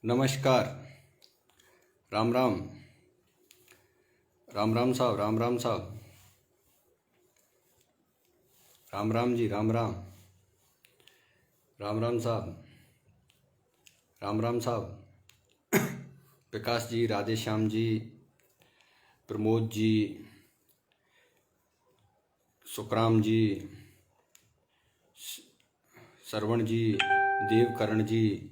नमस्कार। राम राम। राम राम साहब, राम राम साहब, राम राम जी, राम राम। राम राम साहब, राम राम साहब। प्रकाश जी, राधे श्याम जी, प्रमोद जी, सुखराम जी, श्रवण जी, देवकरण जी,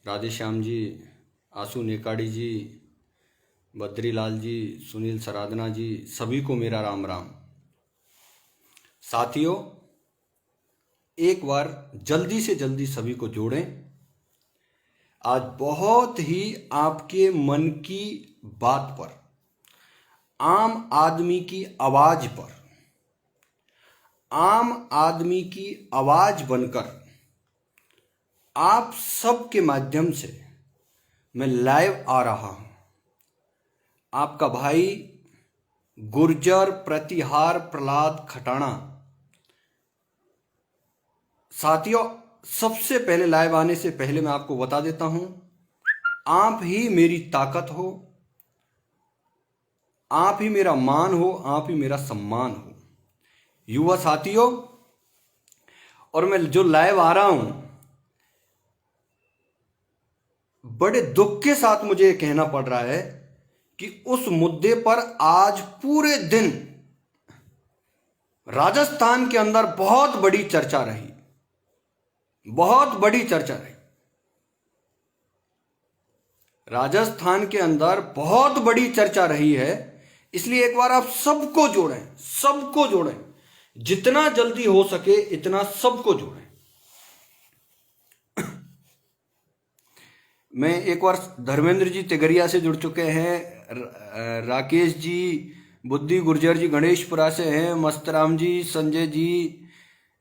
राधे श्याम जी, आशु नेकाड़ी जी, बद्रीलाल जी, सुनील सराधना जी, सभी को मेरा राम राम। साथियों, एक बार जल्दी से जल्दी सभी को जोड़ें। आज बहुत ही आपके मन की बात पर, आम आदमी की आवाज पर, आम आदमी की आवाज बनकर आप सबके माध्यम से मैं लाइव आ रहा हूं। आपका भाई गुर्जर प्रतिहार प्रहलाद खटाणा। साथियों, सबसे पहले लाइव आने से पहले मैं आपको बता देता हूं, आप ही मेरी ताकत हो, आप ही मेरा मान हो, आप ही मेरा सम्मान हो। युवा साथियों, और मैं जो लाइव आ रहा हूं, बड़े दुख के साथ मुझे ये कहना पड़ रहा है कि उस मुद्दे पर आज पूरे दिन राजस्थान के अंदर बहुत बड़ी चर्चा रही, बहुत बड़ी चर्चा रही। राजस्थान के अंदर बहुत बड़ी चर्चा रही है। इसलिए एक बार आप सबको जोड़ें, सबको जोड़ें, जितना जल्दी हो सके इतना सबको जोड़ें। मैं एक बार धर्मेंद्र जी तिगरिया से जुड़ चुके हैं, राकेश जी, बुद्धि गुर्जर जी गणेशपुरा से हैं, मस्तराम जी, संजय जी,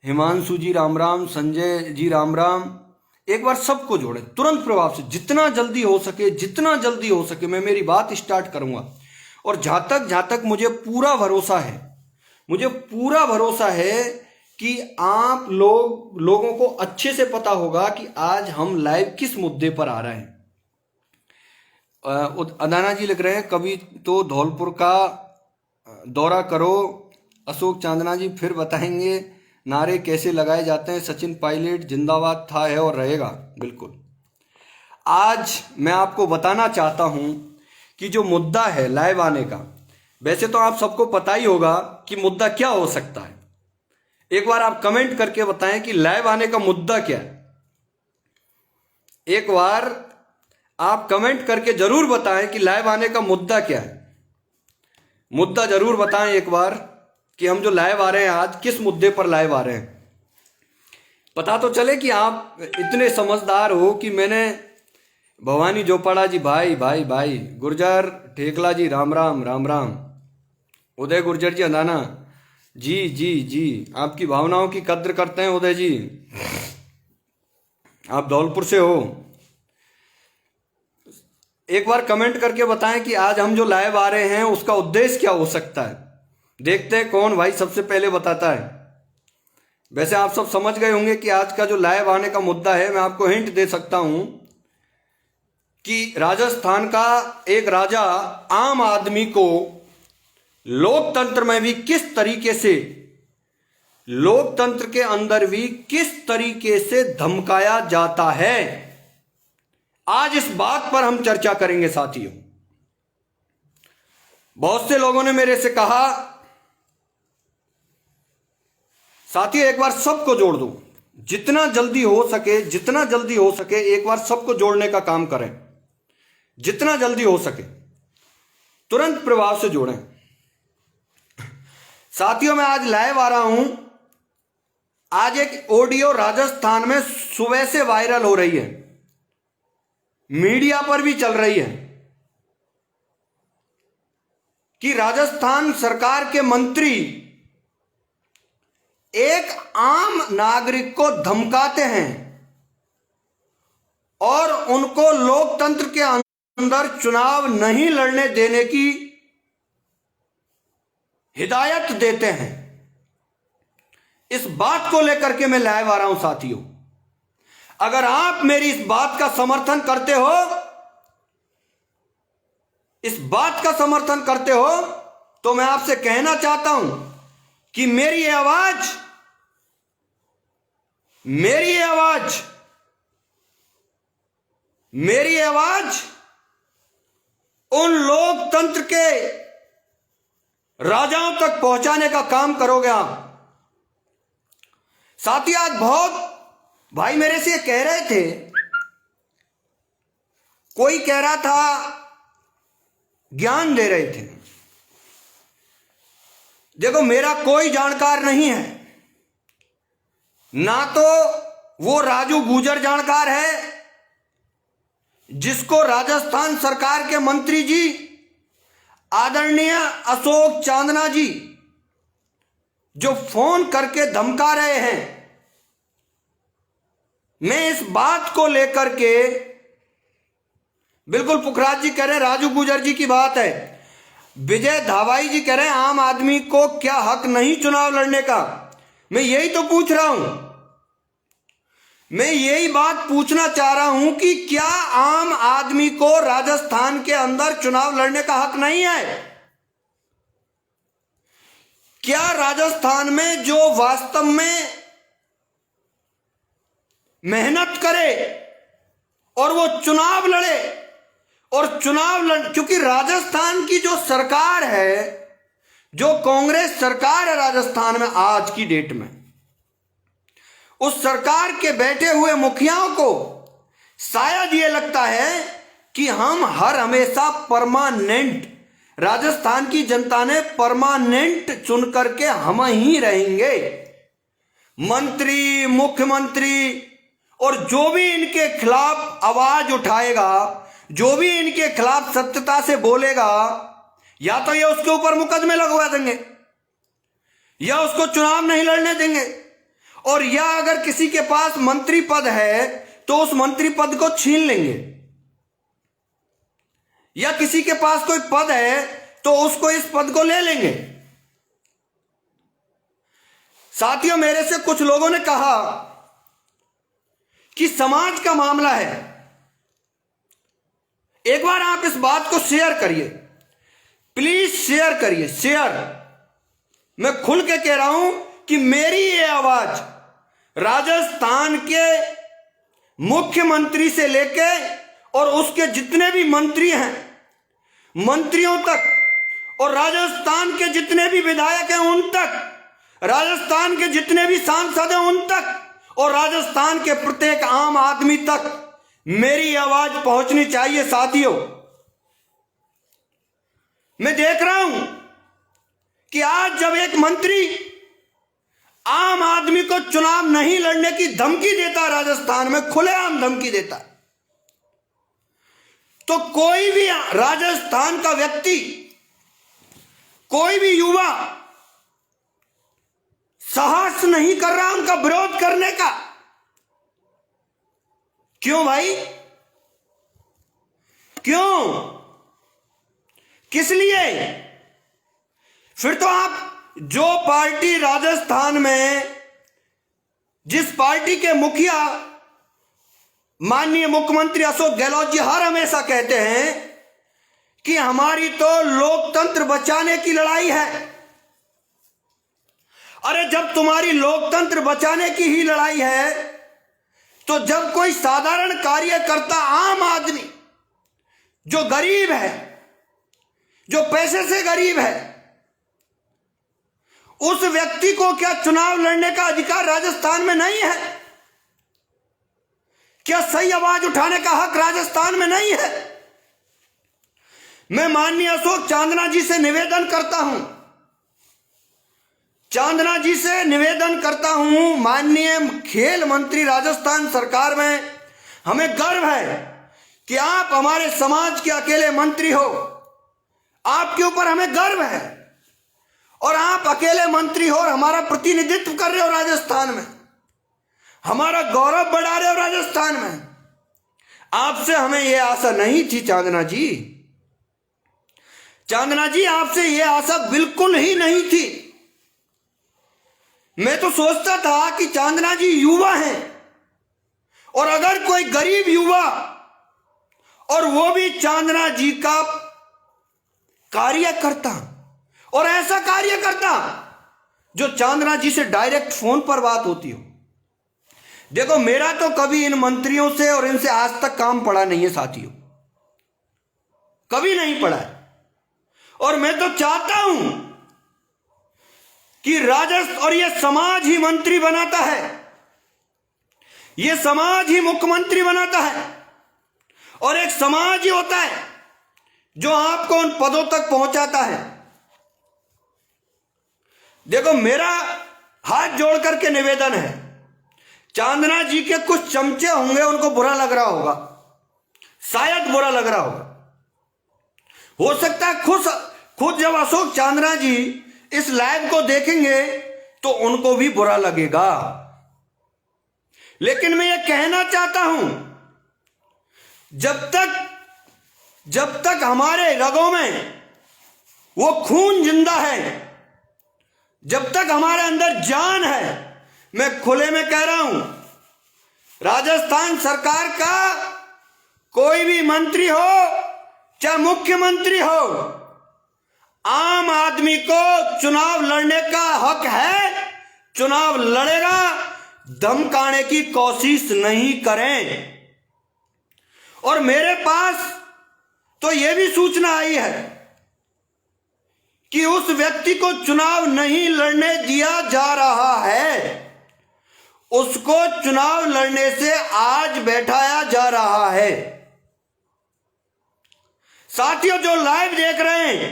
हिमांशु जी राम राम, संजय जी राम राम। एक बार सबको जोड़ें तुरंत प्रभाव से, जितना जल्दी हो सके, जितना जल्दी हो सके। मैं मेरी बात स्टार्ट करूंगा और जहां तक मुझे पूरा भरोसा है, मुझे पूरा भरोसा है कि आप लोगों को अच्छे से पता होगा कि आज हम लाइव किस मुद्दे पर आ रहे हैं। अदाना जी लिख रहे हैं, कभी तो धौलपुर का दौरा करो। अशोक चांदना जी फिर बताएंगे नारे कैसे लगाए जाते हैं। सचिन पायलट जिंदाबाद था, है और रहेगा। बिल्कुल। आज मैं आपको बताना चाहता हूं कि जो मुद्दा है लाइव आने का, वैसे तो आप सबको पता ही होगा कि मुद्दा क्या हो सकता है। एक बार आप कमेंट करके बताएं कि लाइव आने का मुद्दा क्या है। एक बार आप कमेंट करके जरूर बताएं कि लाइव आने का मुद्दा क्या है। मुद्दा जरूर बताएं एक बार कि हम जो लाइव आ रहे हैं आज किस मुद्दे पर लाइव आ रहे हैं। पता तो चले कि आप इतने समझदार हो कि मैंने भवानी जोपाड़ा जी, भाई भाई भाई, गुर्जर ठेकला जी राम राम, राम राम, उदय गुर्जर जी अंदाना जी जी जी, आपकी भावनाओं की कद्र करते हैं उदय जी, आप धौलपुर से हो। एक बार कमेंट करके बताएं कि आज हम जो लाइव आ रहे हैं उसका उद्देश्य क्या हो सकता है। देखते हैं कौन भाई सबसे पहले बताता है। वैसे आप सब समझ गए होंगे कि आज का जो लाइव आने का मुद्दा है। मैं आपको हिंट दे सकता हूं कि राजस्थान का एक राजा आम आदमी को लोकतंत्र में भी किस तरीके से, लोकतंत्र के अंदर भी किस तरीके से धमकाया जाता है, आज इस बात पर हम चर्चा करेंगे। साथियों, बहुत से लोगों ने मेरे से कहा, साथियों एक बार सबको जोड़ दो, जितना जल्दी हो सके, जितना जल्दी हो सके एक बार सबको जोड़ने का काम करें, जितना जल्दी हो सके तुरंत प्रभाव से जोड़ें। साथियों, मैं आज लाइव आ रहा हूं। आज एक ऑडियो राजस्थान में सुबह से वायरल हो रही है, मीडिया पर भी चल रही है कि राजस्थान सरकार के मंत्री एक आम नागरिक को धमकाते हैं और उनको लोकतंत्र के अंदर चुनाव नहीं लड़ने देने की हिदायत देते हैं। इस बात को लेकर के मैं लाइव आ रहा हूं। साथियों, अगर आप मेरी इस बात का समर्थन करते हो, इस बात का समर्थन करते हो, तो मैं आपसे कहना चाहता हूं कि मेरी आवाज उन लोकतंत्र के राजाओं तक पहुंचाने का काम करोगे आप। साथी, आज बहुत भाई मेरे से कह रहे थे, कोई कह रहा था ज्ञान दे रहे थे। देखो, मेरा कोई जानकार नहीं है, ना तो वो राजू गुजर जानकार है जिसको राजस्थान सरकार के मंत्री जी आदरणीय अशोक चांदना जी जो फोन करके धमका रहे हैं। मैं इस बात को लेकर के, बिल्कुल पुखराज जी कह रहे हैं राजू गुजर जी की बात है, विजय धावाई जी कह रहे हैं आम आदमी को क्या हक नहीं चुनाव लड़ने का। मैं यही तो पूछ रहा हूं, मैं यही बात पूछना चाह रहा हूं कि क्या आम आदमी को राजस्थान के अंदर चुनाव लड़ने का हक नहीं है? क्या राजस्थान में जो वास्तव में मेहनत करे और वो चुनाव लड़े, और क्योंकि राजस्थान की जो सरकार है, जो कांग्रेस सरकार है राजस्थान में आज की डेट में, उस सरकार के बैठे हुए मुखियाओं को शायद ये लगता है कि हम हर हमेशा परमानेंट, राजस्थान की जनता ने परमानेंट चुन करके हम ही रहेंगे। मंत्री, मुख्यमंत्री और जो भी इनके खिलाफ आवाज उठाएगा, जो भी इनके खिलाफ सत्यता से बोलेगा, या तो ये उसके ऊपर मुकदमे लगवा देंगे, या उसको चुनाव नहीं लड़ने देंगे, और या अगर किसी के पास मंत्री पद है तो उस मंत्री पद को छीन लेंगे, या किसी के पास कोई पद है तो उसको इस पद को ले लेंगे। साथियों, मेरे से कुछ लोगों ने कहा कि समाज का मामला है। एक बार आप इस बात को शेयर करिए, प्लीज शेयर करिए, शेयर। मैं खुल के कह रहा हूं कि मेरी ये आवाज राजस्थान के मुख्यमंत्री से लेके और उसके जितने भी मंत्री हैं, मंत्रियों तक, और राजस्थान के जितने भी विधायक हैं उन तक, राजस्थान के जितने भी सांसद हैं उन तक, और राजस्थान के प्रत्येक आम आदमी तक मेरी आवाज पहुंचनी चाहिए। साथियों, मैं देख रहा हूं कि आज जब एक मंत्री आम आदमी को चुनाव नहीं लड़ने की धमकी देता, राजस्थान में खुलेआम धमकी देता, तो कोई भी राजस्थान का व्यक्ति, कोई भी युवा साहस नहीं कर रहा उनका विरोध करने का। क्यों भाई? क्यों? किस लिए? फिर तो आप जो पार्टी राजस्थान में, जिस पार्टी के मुखिया माननीय मुख्यमंत्री अशोक गहलोत जी हर हमेशा कहते हैं कि हमारी तो लोकतंत्र बचाने की लड़ाई है। अरे जब तुम्हारी लोकतंत्र बचाने की ही लड़ाई है, तो जब कोई साधारण कार्यकर्ता, आम आदमी जो गरीब है, जो पैसे से गरीब है, उस व्यक्ति को क्या चुनाव लड़ने का अधिकार राजस्थान में नहीं है? क्या सही आवाज उठाने का हक राजस्थान में नहीं है? मैं माननीय अशोक चांदना जी से निवेदन करता हूं, माननीय खेल मंत्री राजस्थान सरकार में, हमें गर्व है कि आप हमारे समाज के अकेले मंत्री हो। आपके ऊपर हमें गर्व है, और आप अकेले मंत्री हो और हमारा प्रतिनिधित्व कर रहे हो राजस्थान में, हमारा गौरव बढ़ा रहे हो राजस्थान में। आपसे हमें यह आशा नहीं थी चांदना जी, आपसे यह आशा बिल्कुल ही नहीं थी। मैं तो सोचता था कि चांदना जी युवा हैं और अगर कोई गरीब युवा और वो भी चांदना जी का कार्य करता और ऐसा कार्य करता जो चांदना जी से डायरेक्ट फोन पर बात होती हो। देखो, मेरा तो कभी इन मंत्रियों से और इनसे आज तक काम पड़ा नहीं है साथियों, कभी नहीं पड़ा है। और मैं तो चाहता हूं कि राजस्व और यह समाज ही मंत्री बनाता है, यह समाज ही मुख्यमंत्री बनाता है, और एक समाज ही होता है जो आपको उन पदों तक पहुंचाता है। देखो, मेरा हाथ जोड़ करके निवेदन है, चांदना जी के कुछ चमचे होंगे, उनको बुरा लग रहा होगा, शायद बुरा लग रहा होगा। हो सकता है खुद जब अशोक चांदना जी इस लाइव को देखेंगे तो उनको भी बुरा लगेगा। लेकिन मैं ये कहना चाहता हूं, जब तक हमारे रगों में वो खून जिंदा है, जब तक हमारे अंदर जान है, मैं खुले में कह रहा हूं, राजस्थान सरकार का कोई भी मंत्री हो चाहे मुख्यमंत्री हो, आम आदमी को चुनाव लड़ने का हक है, चुनाव लड़ेगा। धमकाने की कोशिश नहीं करें। और मेरे पास तो यह भी सूचना आई है कि उस व्यक्ति को चुनाव नहीं लड़ने दिया जा रहा है, उसको चुनाव लड़ने से आज बैठाया जा रहा है। साथियों, जो लाइव देख रहे हैं,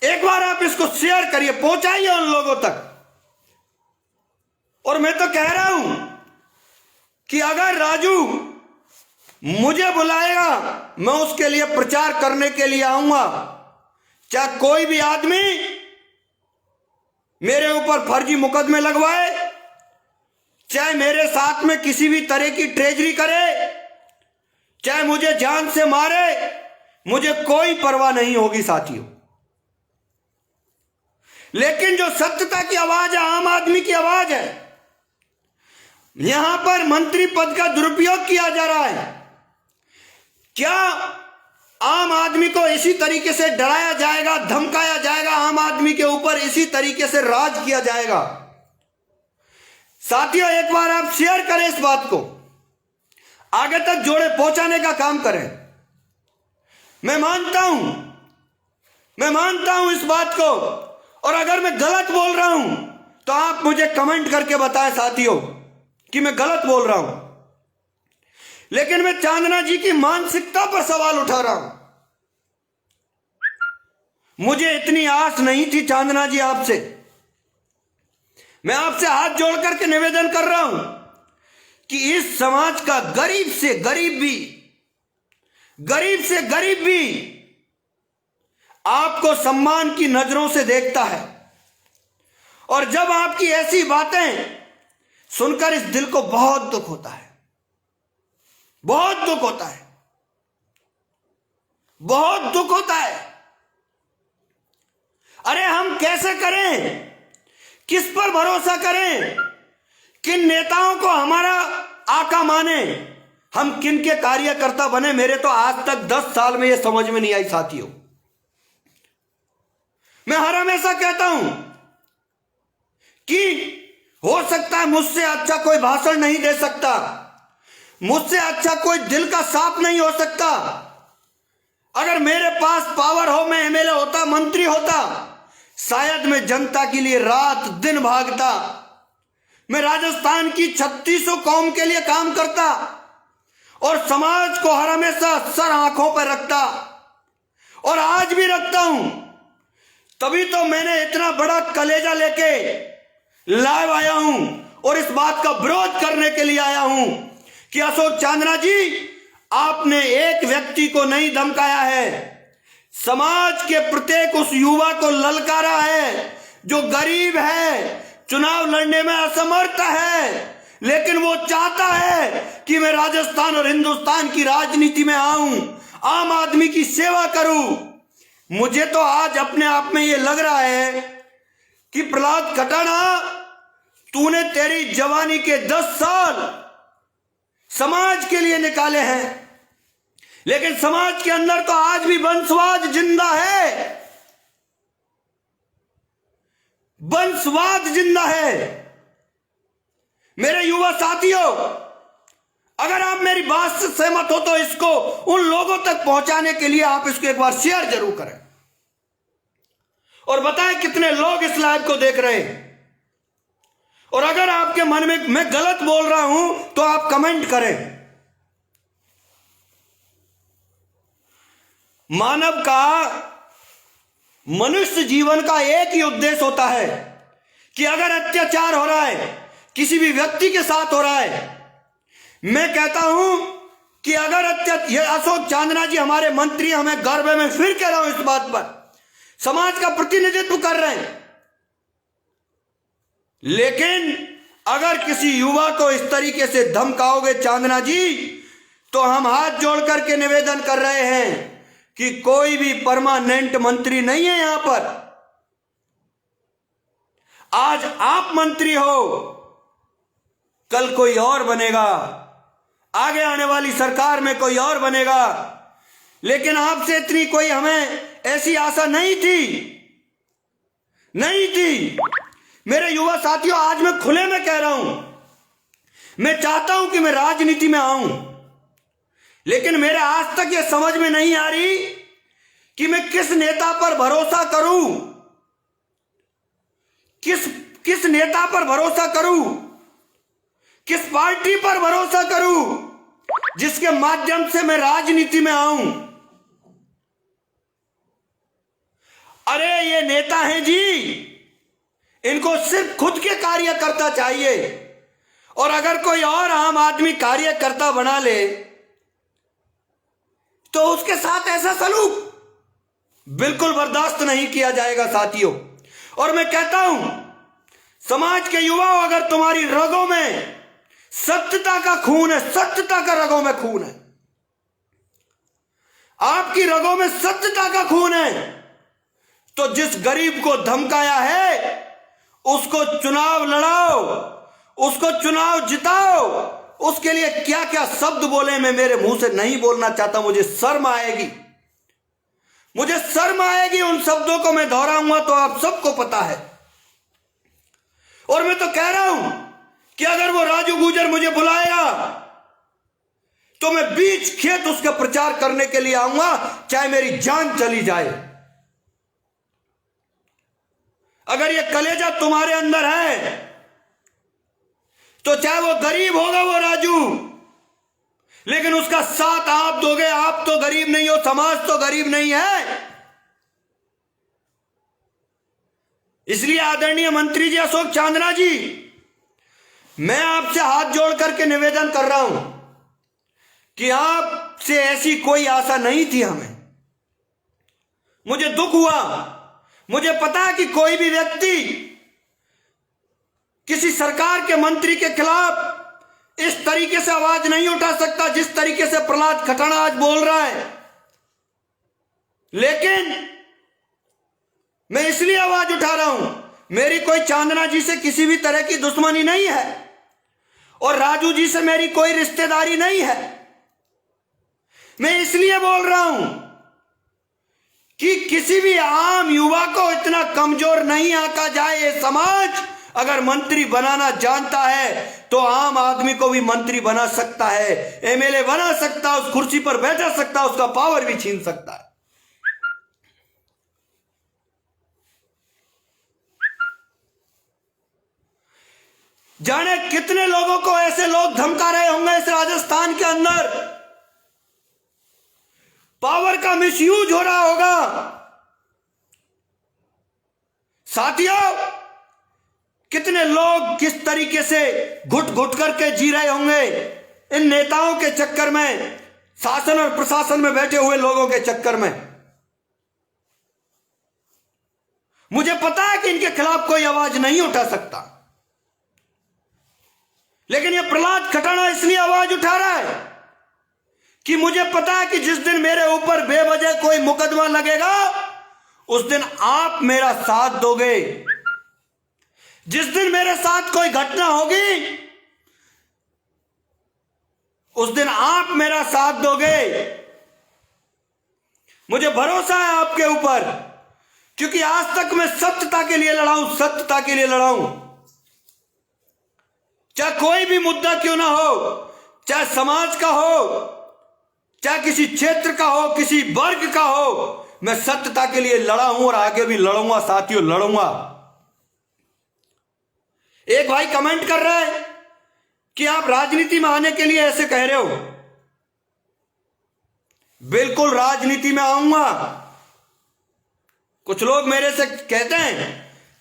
एक बार आप इसको शेयर करिए, पहुंचाइए उन लोगों तक। और मैं तो कह रहा हूं कि अगर राजू मुझे बुलाएगा, मैं उसके लिए प्रचार करने के लिए आऊंगा। चाहे कोई भी आदमी मेरे ऊपर फर्जी मुकदमे लगवाए, चाहे मेरे साथ में किसी भी तरह की ट्रेजरी करे, चाहे मुझे जान से मारे, मुझे कोई परवाह नहीं होगी साथियों। लेकिन जो सत्यता की आवाज है, आम आदमी की आवाज है, यहां पर मंत्री पद का दुरुपयोग किया जा रहा है। क्या आम आदमी को इसी तरीके से डराया जाएगा, धमकाया जाएगा, आम आदमी के ऊपर इसी तरीके से राज किया जाएगा? साथियों, एक बार आप शेयर करें इस बात को, आगे तक जोड़े पहुंचाने का काम करें। मैं मानता हूं इस बात को, और अगर मैं गलत बोल रहा हूं तो आप मुझे कमेंट करके बताएं साथियों कि मैं गलत बोल रहा हूं। लेकिन मैं चांदना जी की मानसिकता पर सवाल उठा रहा हूं। मुझे इतनी आस नहीं थी चांदना जी आपसे। मैं आपसे हाथ जोड़ करके निवेदन कर रहा हूं कि इस समाज का गरीब से गरीब भी आपको सम्मान की नजरों से देखता है। और जब आपकी ऐसी बातें सुनकर इस दिल को बहुत दुख होता है, बहुत दुख होता है, बहुत दुख होता है। अरे हम कैसे करें, किस पर भरोसा करें, किन नेताओं को हमारा आका माने, हम किन के कार्यकर्ता बने? मेरे तो आज तक 10 साल में यह समझ में नहीं आई साथियों। मैं हर हमेशा कहता हूं कि हो सकता है मुझसे अच्छा कोई भाषण नहीं दे सकता, मुझसे अच्छा कोई दिल का साफ नहीं हो सकता। अगर मेरे पास पावर हो, मैं एमएलए होता, मंत्री होता, शायद मैं जनता के लिए रात दिन भागता, मैं राजस्थान की 3600 कौम के लिए काम करता और समाज को हर हमेशा सर आंखों पर रखता, और आज भी रखता हूं। तभी तो मैंने इतना बड़ा कलेजा लेके लाइव आया हूं और इस बात का विरोध करने के लिए आया हूं कि अशोक चांदना जी, आपने एक व्यक्ति को नहीं धमकाया है, समाज के प्रत्येक उस युवा को ललकारा है जो गरीब है, चुनाव लड़ने में असमर्थ है, लेकिन वो चाहता है कि मैं राजस्थान और हिंदुस्तान की राजनीति में आऊं, आम आदमी की सेवा करूं। मुझे तो आज अपने आप में ये लग रहा है कि प्रहलाद कटाना, तूने तेरी जवानी के 10 साल समाज के लिए निकाले हैं, लेकिन समाज के अंदर तो आज भी वंशवाद जिंदा है, वंशवाद जिंदा है। मेरे युवा साथियों, अगर आप मेरी बात से सहमत हो तो इसको उन लोगों तक पहुंचाने के लिए आप इसको एक बार शेयर जरूर करें और बताएं कितने लोग इस लाइव को देख रहे हैं। और अगर आपके मन में मैं गलत बोल रहा हूं तो आप कमेंट करें। मानव का, मनुष्य जीवन का एक ही उद्देश्य होता है कि अगर अत्याचार हो रहा है, किसी भी व्यक्ति के साथ हो रहा है, मैं कहता हूं कि अगर अशोक चांदना जी हमारे मंत्री, हमें गर्व है, मैं फिर कह रहा हूं इस बात पर, समाज का प्रतिनिधित्व कर रहे हैं, लेकिन अगर किसी युवा को इस तरीके से धमकाओगे चांदना जी, तो हम हाथ जोड़ करके निवेदन कर रहे हैं कि कोई भी परमानेंट मंत्री नहीं है यहां पर। आज आप मंत्री हो, कल कोई और बनेगा, आगे आने वाली सरकार में कोई और बनेगा, लेकिन आपसे इतनी कोई हमें ऐसी आशा नहीं थी। मेरे युवा साथियों, आज मैं खुले में कह रहा हूं, मैं चाहता हूं कि मैं राजनीति में आऊं, लेकिन मेरे आज तक यह समझ में नहीं आ रही कि मैं किस नेता पर भरोसा करूं, किस नेता पर भरोसा करूं, किस पार्टी पर भरोसा करूं जिसके माध्यम से मैं राजनीति में आऊं। अरे ये नेता हैं जी, इनको सिर्फ खुद के कार्यकर्ता चाहिए, और अगर कोई और आम आदमी कार्यकर्ता बना ले तो उसके साथ ऐसा सलूक बिल्कुल बर्दाश्त नहीं किया जाएगा साथियों। और मैं कहता हूं, समाज के युवाओं, अगर तुम्हारी रगों में सत्यता का खून है, सत्यता का रगों में खून है, आपकी रगों में सत्यता का खून है, तो जिस गरीब को धमकाया है उसको चुनाव लड़ाओ, उसको चुनाव जिताओ। उसके लिए क्या क्या शब्द बोले मैं मेरे मुंह से नहीं बोलना चाहता, मुझे शर्म आएगी उन शब्दों को मैं दोहराऊंगा तो आप सबको पता है। और मैं तो कह रहा हूं कि अगर वो राजू गुर्जर मुझे बुलाएगा तो मैं बीच खेत उसका प्रचार करने के लिए आऊंगा, चाहे मेरी जान चली जाए। अगर ये कलेजा तुम्हारे अंदर है तो चाहे वो गरीब होगा वो राजू, लेकिन उसका साथ आप दोगे। आप तो गरीब नहीं हो, समाज तो गरीब नहीं है। इसलिए आदरणीय मंत्री जी अशोक चांदना जी, मैं आपसे हाथ जोड़ करके निवेदन कर रहा हूं कि आपसे ऐसी कोई आशा नहीं थी हमें। मुझे दुख हुआ, मुझे पता है कि कोई भी व्यक्ति किसी सरकार के मंत्री के खिलाफ इस तरीके से आवाज नहीं उठा सकता जिस तरीके से प्रहलाद खटाना आज बोल रहा है, लेकिन मैं इसलिए आवाज उठा रहा हूं, मेरी कोई चांदना जी से किसी भी तरह की दुश्मनी नहीं है और राजू जी से मेरी कोई रिश्तेदारी नहीं है। मैं इसलिए बोल रहा हूं कि किसी भी आम युवा को इतना कमजोर नहीं आंका जाए। ये समाज अगर मंत्री बनाना जानता है तो आम आदमी को भी मंत्री बना सकता है, एमएलए बना सकता है, उस कुर्सी पर बैठा सकता है, उसका पावर भी छीन सकता है। जाने कितने लोगों को ऐसे लोग धमका रहे होंगे इस राजस्थान के अंदर, पावर का मिसयूज हो रहा होगा। साथियों, कितने लोग किस तरीके से घुट घुट करके जी रहे होंगे इन नेताओं के चक्कर में, शासन और प्रशासन में बैठे हुए लोगों के चक्कर में। मुझे पता है कि इनके खिलाफ कोई आवाज नहीं उठा सकता, लेकिन यह प्रहलाद खटाना इसलिए आवाज उठा रहा है कि मुझे पता है कि जिस दिन मेरे ऊपर बेवजह कोई मुकदमा लगेगा उस दिन आप मेरा साथ दोगे। जिस दिन मेरे साथ कोई घटना होगी उस दिन आप मेरा साथ दोगे। मुझे भरोसा है आपके ऊपर, क्योंकि आज तक मैं सत्यता के लिए लड़ा हूं, सत्यता के लिए लड़ा हूं। चाहे कोई भी मुद्दा क्यों ना हो, चाहे समाज का हो, चाहे किसी क्षेत्र का हो, किसी वर्ग का हो, मैं सत्यता के लिए लड़ा हूं और आगे भी लड़ूंगा साथियों, लड़ूंगा। एक भाई कमेंट कर रहा है कि आप राजनीति में आने के लिए ऐसे कह रहे हो। बिल्कुल राजनीति में आऊंगा। कुछ लोग मेरे से कहते हैं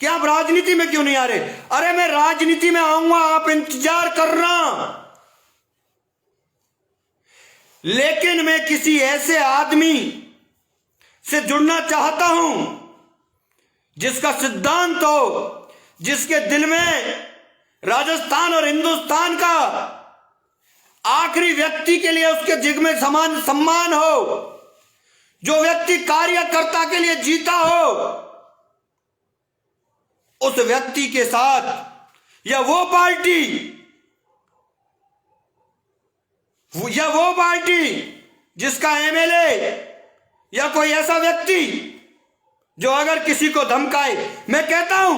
कि आप राजनीति में क्यों नहीं आ रहे। अरे मैं राजनीति में आऊंगा, आप इंतजार करना। लेकिन मैं किसी ऐसे आदमी से जुड़ना चाहता हूं जिसका सिद्धांत हो, जिसके दिल में राजस्थान और हिंदुस्तान का आखिरी व्यक्ति के लिए उसके जिग में समान सम्मान हो, जो व्यक्ति कार्यकर्ता के लिए जीता हो, उस व्यक्ति के साथ या वो पार्टी जिसका एमएलए या कोई ऐसा व्यक्ति जो अगर किसी को धमकाए, मैं कहता हूं,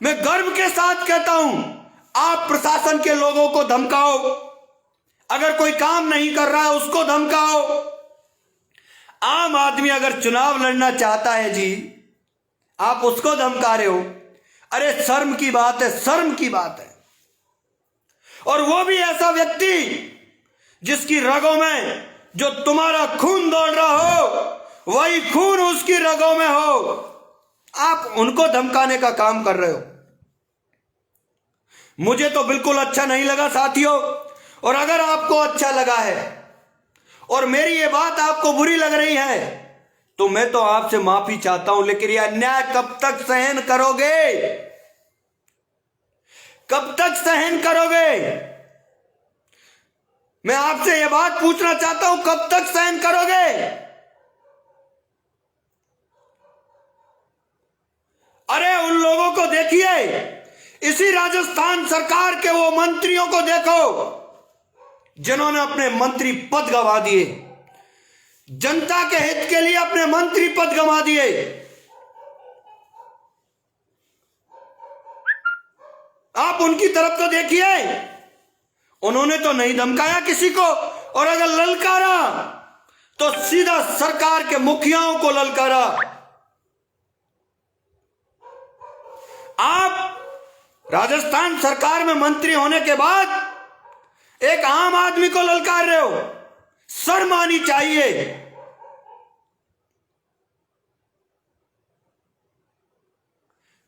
मैं गर्व के साथ कहता हूं, आप प्रशासन के लोगों को धमकाओ, अगर कोई काम नहीं कर रहा है उसको धमकाओ। आम आदमी अगर चुनाव लड़ना चाहता है जी, आप उसको धमका रहे हो। अरे शर्म की बात है, शर्म की बात है। और वो भी ऐसा व्यक्ति जिसकी रगों में जो तुम्हारा खून दौड़ रहा हो, वही खून उसकी रगों में हो, आप उनको धमकाने का काम कर रहे हो। मुझे तो बिल्कुल अच्छा नहीं लगा साथियों। और अगर आपको अच्छा लगा है और मेरी ये बात आपको बुरी लग रही है, तो मैं तो आपसे माफी चाहता हूं। लेकिन ये अन्याय कब तक सहन करोगे? कब तक सहन करोगे? मैं आपसे ये बात पूछना चाहता हूं, कब तक सहन करोगे? अरे उन लोगों को देखिए, इसी राजस्थान सरकार के वो मंत्रियों को देखो जिन्होंने अपने मंत्री पद गंवा दिए, जनता के हित के लिए अपने मंत्री पद गंवा दिए। आप उनकी तरफ तो देखिए, उन्होंने तो नहीं धमकाया किसी को, और अगर ललकारा तो सीधा सरकार के मुखियाओं को ललकारा। आप राजस्थान सरकार में मंत्री होने के बाद एक आम आदमी को ललकार रहे हो, शर्म आनी चाहिए।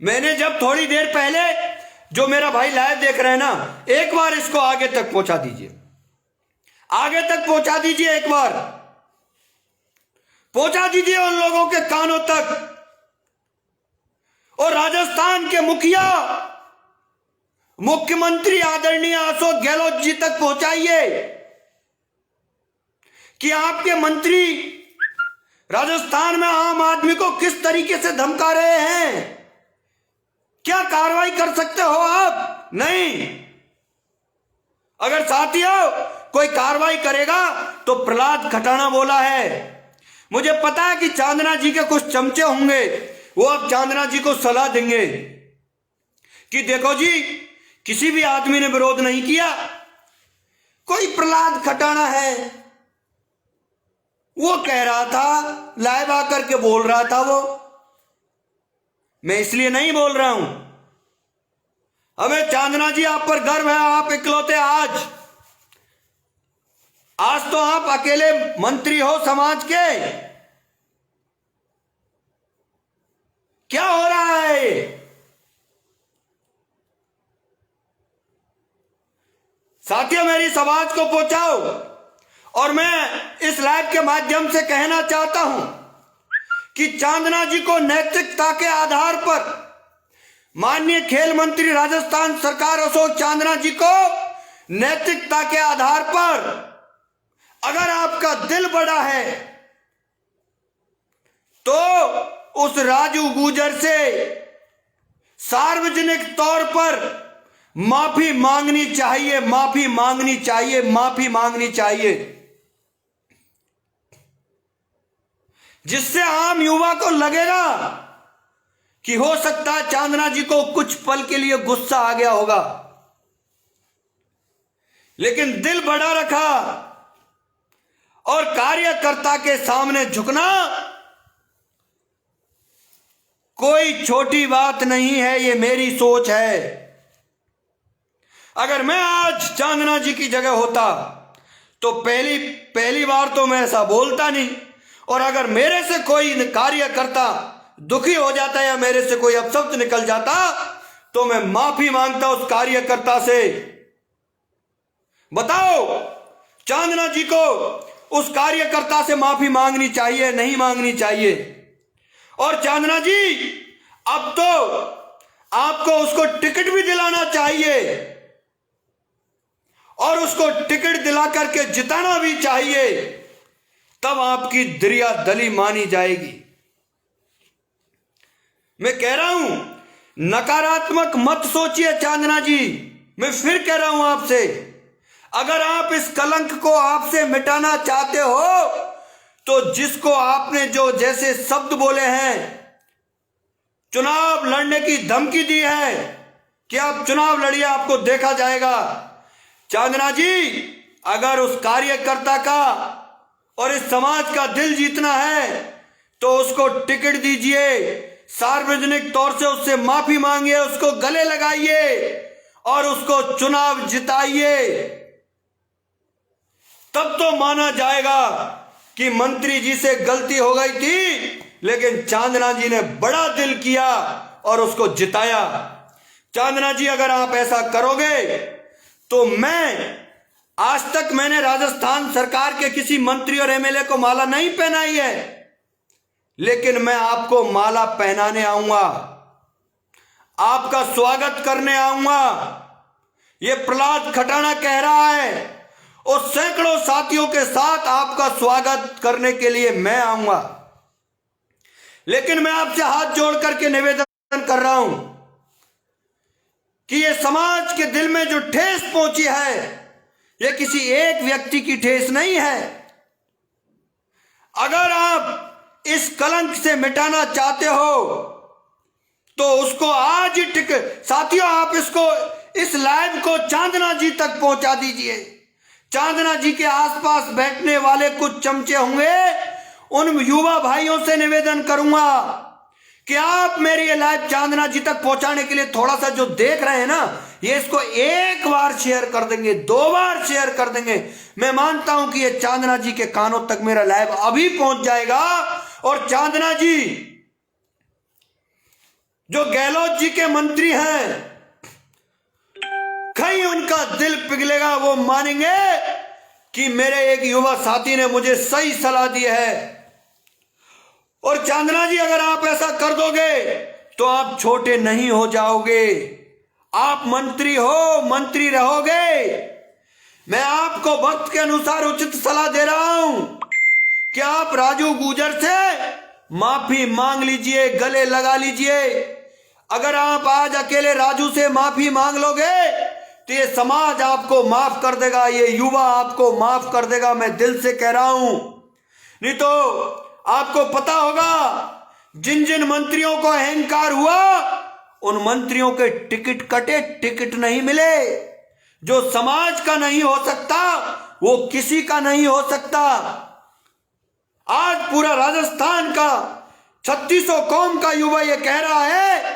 मैंने जब थोड़ी देर पहले, जो मेरा भाई लाइव देख रहे हैं ना, एक बार इसको आगे तक पहुंचा दीजिए, आगे तक पहुंचा दीजिए, एक बार पहुंचा दीजिए उन लोगों के कानों तक। और राजस्थान के मुखिया, मुख्यमंत्री आदरणीय अशोक गहलोत जी तक पहुंचाइए कि आपके मंत्री राजस्थान में आम आदमी को किस तरीके से धमका रहे हैं। क्या कार्रवाई कर सकते हो आप? नहीं। अगर साथियों कोई कार्रवाई करेगा तो प्रहलाद खटाना बोला है। मुझे पता है कि चांदना जी के कुछ चमचे होंगे, वो अब चांदना जी को सलाह देंगे कि देखो जी, किसी भी आदमी ने विरोध नहीं किया, कोई प्रहलाद खटाना है, वो कह रहा था, लाइव आकर के बोल रहा था वो। मैं इसलिए नहीं बोल रहा हूं। हमें चांदना जी आप पर गर्व है, आप इकलौते आज तो आप अकेले मंत्री हो समाज के। क्या हो रहा है? साथियों मेरी इस आवाज को पहुंचाओ। और मैं इस लाइव के माध्यम से कहना चाहता हूं कि चांदना जी को नैतिकता के आधार पर, माननीय खेल मंत्री राजस्थान सरकार अशोक चांदना जी को नैतिकता के आधार पर, अगर आपका दिल बड़ा है तो उस राजू गुजर से सार्वजनिक तौर पर माफी मांगनी चाहिए, माफी मांगनी चाहिए, माफी मांगनी चाहिए, जिससे आम युवा को लगेगा कि हो सकता है चांदना जी को कुछ पल के लिए गुस्सा आ गया होगा, लेकिन दिल बड़ा रखा और कार्यकर्ता के सामने झुकना कोई छोटी बात नहीं है। ये मेरी सोच है। अगर मैं आज चांदना जी की जगह होता तो पहली बार तो मैं ऐसा बोलता नहीं, और अगर मेरे से कोई कार्यकर्ता दुखी हो जाता या मेरे से कोई अपशब्द निकल जाता तो मैं माफी मांगता उस कार्यकर्ता से। बताओ, चांदना जी को उस कार्यकर्ता से माफी मांगनी चाहिए, नहीं मांगनी चाहिए? और चांदना जी, अब तो आपको उसको टिकट भी दिलाना चाहिए और उसको टिकट दिला करके जिताना भी चाहिए, तब आपकी दरिया दली मानी जाएगी। मैं कह रहा हूं, नकारात्मक मत सोचिए चांदना जी। मैं फिर कह रहा हूं आपसे, अगर आप इस कलंक को आपसे मिटाना चाहते हो तो जिसको आपने जो जैसे शब्द बोले हैं, चुनाव लड़ने की धमकी दी है कि आप चुनाव लड़िए, आपको देखा जाएगा। चांदना जी, अगर उस कार्यकर्ता का और इस समाज का दिल जीतना है तो उसको टिकट दीजिए, सार्वजनिक तौर से उससे माफी मांगिए, उसको गले लगाइए और उसको चुनाव जिताइए। तब तो माना जाएगा कि मंत्री जी से गलती हो गई थी, लेकिन चांदना जी ने बड़ा दिल किया और उसको जिताया। चांदना जी, अगर आप ऐसा करोगे तो आज तक मैंने राजस्थान सरकार के किसी मंत्री और एमएलए को माला नहीं पहनाई है, लेकिन मैं आपको माला पहनाने आऊंगा, आपका स्वागत करने आऊंगा। यह प्रहलाद खटाना कह रहा है और सैकड़ों साथियों के साथ आपका स्वागत करने के लिए मैं आऊंगा। लेकिन मैं आपसे हाथ जोड़ करके निवेदन कर रहा हूं कि यह समाज के दिल में जो ठेस पहुंची है, यह किसी एक व्यक्ति की ठेस नहीं है। अगर आप इस कलंक से मिटाना चाहते हो तो उसको आज ही साथियों, आप इस लाइव को चांदना जी तक पहुंचा दीजिए। चांदना जी के आसपास बैठने वाले कुछ चमचे होंगे, उन युवा भाइयों से निवेदन करूंगा कि आप मेरी ये लाइव चांदना जी तक पहुंचाने के लिए थोड़ा सा जो देख रहे हैं ना, ये इसको एक बार शेयर कर देंगे, 2 बार शेयर कर देंगे। मैं मानता हूं कि ये चांदना जी के कानों तक मेरा लाइव अभी पहुंच जाएगा और चांदना जी, जो गहलोत जी के मंत्री हैं, कहीं उनका दिल पिघलेगा, वो मानेंगे कि मेरे एक युवा साथी ने मुझे सही सलाह दी है। और चांदना जी, अगर आप ऐसा कर दोगे तो आप छोटे नहीं हो जाओगे, आप मंत्री हो, मंत्री रहोगे। मैं आपको वक्त के अनुसार उचित सलाह दे रहा हूं कि आप राजू गुर्जर से माफी मांग लीजिए, गले लगा लीजिए। अगर आप आज अकेले राजू से माफी मांग लोगे तो ये समाज आपको माफ कर देगा, ये युवा आपको माफ कर देगा। मैं दिल से कह रहा हूं, नहीं तो आपको पता होगा जिन जिन मंत्रियों को अहंकार हुआ, उन मंत्रियों के टिकट कटे, टिकट नहीं मिले। जो समाज का नहीं हो सकता वो किसी का नहीं हो सकता। आज पूरा राजस्थान का 3600 कौम का युवा ये कह रहा है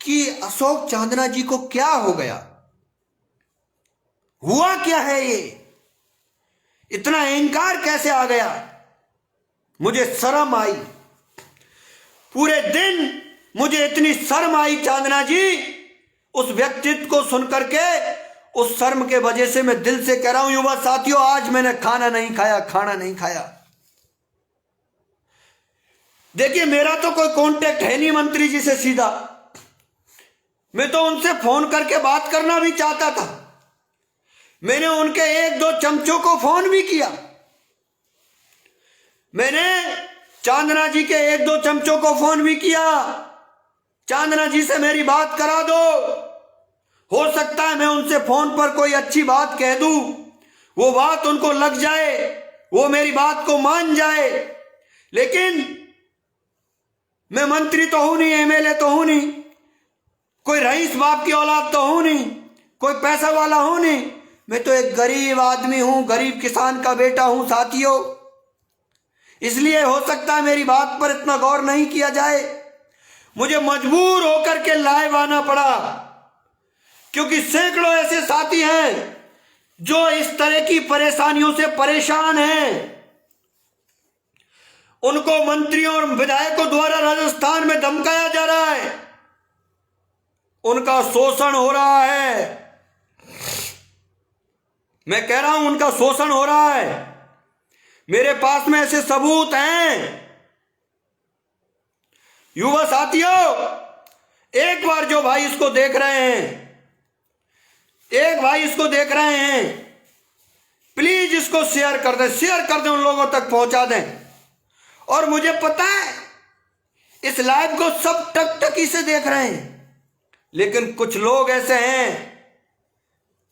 कि अशोक चांदना जी को क्या हो गया, हुआ क्या है, ये इतना अहंकार कैसे आ गया। मुझे शर्म आई, पूरे दिन मुझे इतनी शर्म आई चांदना जी, उस व्यक्तित्व को सुनकर के। उस शर्म के वजह से मैं दिल से कह रहा हूं युवा साथियों, आज मैंने खाना नहीं खाया, खाना नहीं खाया। देखिए, मेरा तो कोई कांटेक्ट है नहीं मंत्री जी से सीधा, मैं तो उनसे फोन करके बात करना भी चाहता था। मैंने उनके 1-2 चमचों को फोन भी किया, मैंने चांदना जी के 1-2 चमचों को फोन भी किया, चांदना जी से मेरी बात करा दो। हो सकता है मैं उनसे फोन पर कोई अच्छी बात कह दूं, वो बात उनको लग जाए, वो मेरी बात को मान जाए, लेकिन मैं मंत्री तो हूं नहीं, एमएलए तो हूं नहीं, कोई रईस बाप की औलाद तो हूं नहीं, कोई पैसा वाला हूं नहीं, मैं तो एक गरीब आदमी हूं, गरीब किसान का बेटा हूं साथियों। इसलिए हो सकता है मेरी बात पर इतना गौर नहीं किया जाए, मुझे मजबूर होकर के लाइव आना पड़ा, क्योंकि सैकड़ों ऐसे साथी हैं जो इस तरह की परेशानियों से परेशान हैं। उनको मंत्रियों और विधायकों द्वारा राजस्थान में धमकाया जा रहा है, उनका शोषण हो रहा है। मैं कह रहा हूं उनका शोषण हो रहा है। मेरे पास में ऐसे सबूत हैं। युवा साथियों, एक बार जो भाई इसको देख रहे हैं, एक भाई इसको देख रहे हैं, प्लीज इसको शेयर कर दें, शेयर कर दें, उन लोगों तक पहुंचा दें। और मुझे पता है इस लाइव को सब टकटकी से देख रहे हैं, लेकिन कुछ लोग ऐसे हैं,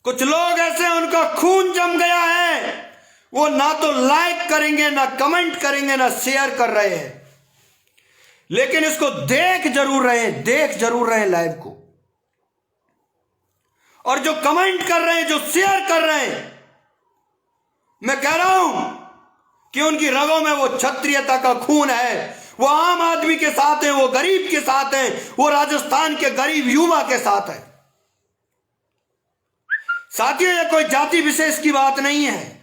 कुछ लोग ऐसे हैं, उनका खून जम गया है, वो ना तो लाइक करेंगे, ना कमेंट करेंगे, ना शेयर कर रहे हैं, लेकिन इसको देख जरूर रहे हैं, देख जरूर रहे हैं लाइव को। और जो कमेंट कर रहे हैं, जो शेयर कर रहे हैं, मैं कह रहा हूं कि उनकी रगों में वो क्षत्रियता का खून है, वो आम आदमी के साथ है, वो गरीब के साथ है, वो राजस्थान के गरीब युवा के साथ है। साथियों, ये कोई जाति विशेष की बात नहीं है।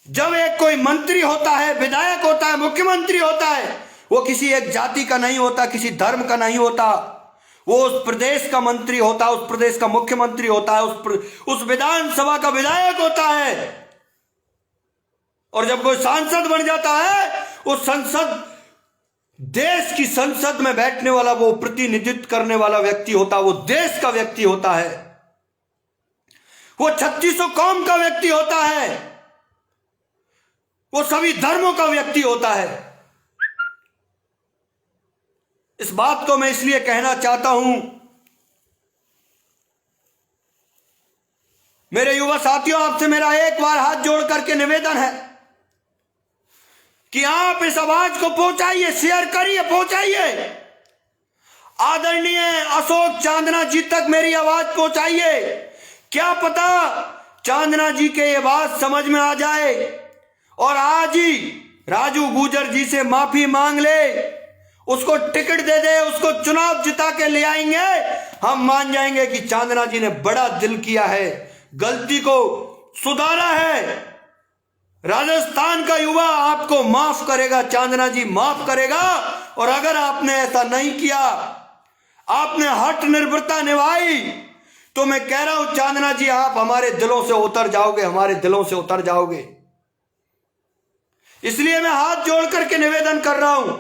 जब एक कोई मंत्री होता है, विधायक होता है, मुख्यमंत्री होता है, वो किसी एक जाति का नहीं होता, किसी धर्म का नहीं होता, वो उस प्रदेश का मंत्री होता है, उस प्रदेश का मुख्यमंत्री होता है, उस विधानसभा का विधायक होता है। और जब कोई सांसद बन जाता है, उस संसद, देश की संसद में बैठने वाला, वो प्रतिनिधित्व करने वाला व्यक्ति होता है, वो देश का व्यक्ति होता है, वो 3600 कौम का व्यक्ति होता है, वो सभी धर्मों का व्यक्ति होता है। इस बात को मैं इसलिए कहना चाहता हूं, मेरे युवा साथियों, आपसे मेरा एक बार हाथ जोड़ करके निवेदन है कि आप इस आवाज को पहुंचाइए, शेयर करिए, पहुंचाइए। आदरणीय अशोक चांदना जी तक मेरी आवाज पहुंचाइए। क्या पता चांदना जी के ये बात समझ में आ जाए और आज ही राजू गुर्जर जी से माफी मांग ले, उसको टिकट दे दे, उसको चुनाव जिता के ले आएंगे। हम मान जाएंगे कि चांदना जी ने बड़ा दिल किया है, गलती को सुधारा है। राजस्थान का युवा आपको माफ करेगा, चांदना जी माफ करेगा। और अगर आपने ऐसा नहीं किया, आपने हठ निर्भरता निभाई, तो मैं कह रहा हूं चांदना जी, आप हमारे दिलों से उतर जाओगे, हमारे दिलों से उतर जाओगे। इसलिए मैं हाथ जोड़ करके निवेदन कर रहा हूं